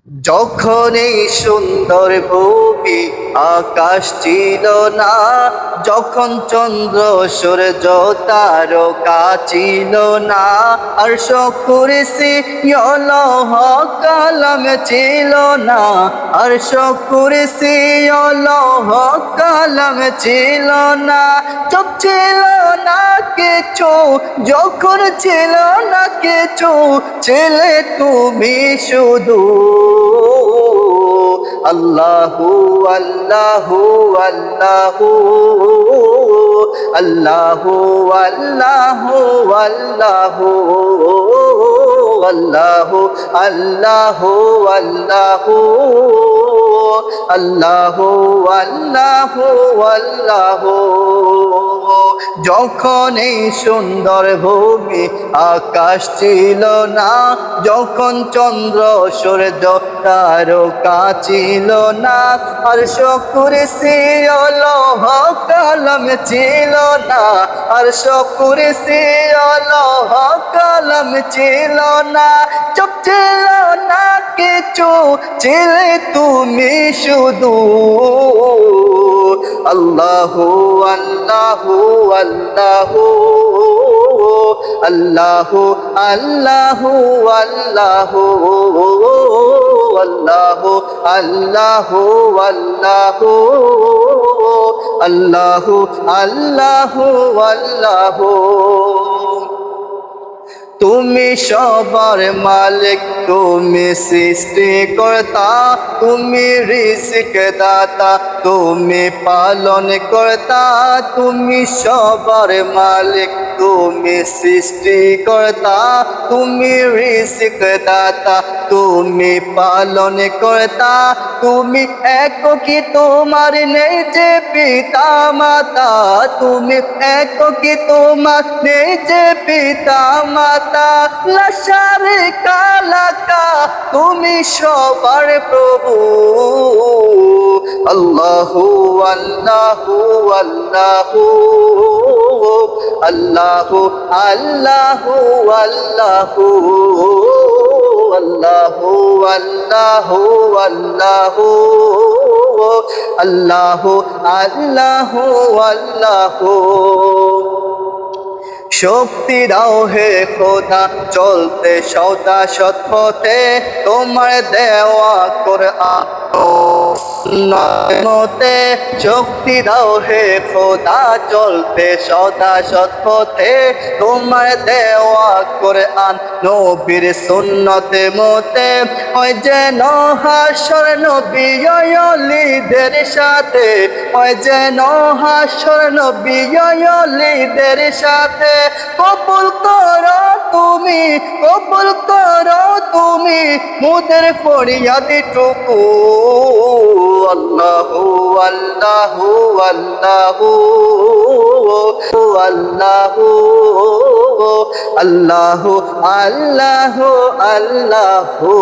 যখন এই সুন্দর ভূমি আকাশ ছিল না, যখন চন্দ্র সূর্য তারকা ছিল না, আরশ কুরসি লৌহ কলম ছিল না, আরশ কুরসি লৌহ কলম ছিল না, চোখ ছিল না কিছু, যখন ছিল না কিছু, ছিলে তুমি শুধু। আল্লাহু আল্লাহু আল্লাহু আল্লাহু আল্লাহু আল্লাহু আল্লাহু আল্লাহু আল্লাহু আল্লাহু আল্লাহু আল্লাহু। যখন এই সুন্দর ভূমি আকাশ ছিল না, যখন চন্দ্র সূর্য তারকা ছিল না, আরশ কুরসি লৌহ কলম ছিল না, আরশ কুরসি লৌহ কলম ছিল না, চুপ ছিল না কিছু, ছিলে তুমি শুধু। আল্লাহু আল্লাহু আল্লাহু আল্লাহু আল্লাহু আল্লাহু আল্লাহু আল্লাহু আল্লাহু আল্লাহু আল্লাহু আল্লাহু। তুমি সবার মালিক, তুমি সৃষ্টিকর্তা, তুমি রিজিক দাতা, তুমি পালন কর্তা। তুমি সবার মালিক, তুমি সৃষ্টিকর্তা, তুমি রিজিক দাতা, তুমি পালন কর্তা। তুমি একই, তোমার নেই যে পিতা মাতা, তুমি একই, তোমার নেই যে পিতা মাতা। লা শারিকা লাকা, তুমি সবার প্রভু। আল্লাহু আল্লাহু আল্লাহু আল্লাহু আল্লাহু আল্লাহু আল্লাহু আল্লাহু আল্লাহু আল্লাহু আল্লাহু আল্লাহু। শক্তি দাও হে খোদা চলতে সদা সৎ পথে, তোমার দেওয়া কোরআন মতে। শক্তি দাও হে খোদা চলতে সদা সৎ পথে, তোমার দেওয়া কোরআন নবীর সুন্নতে মতে। হয় যেন হাসর নবী ওলিদের সাথে, হয় যেন হাসর নবী ওলিদের সাথে। কবুল করো তুমি, কবুল করো তুমি মুদের ফরিয়াদটুকু। আল্লাহু আল্লাহু আল্লাহু আল্লাহু আল্লাহু আল্লাহু আল্লাহু।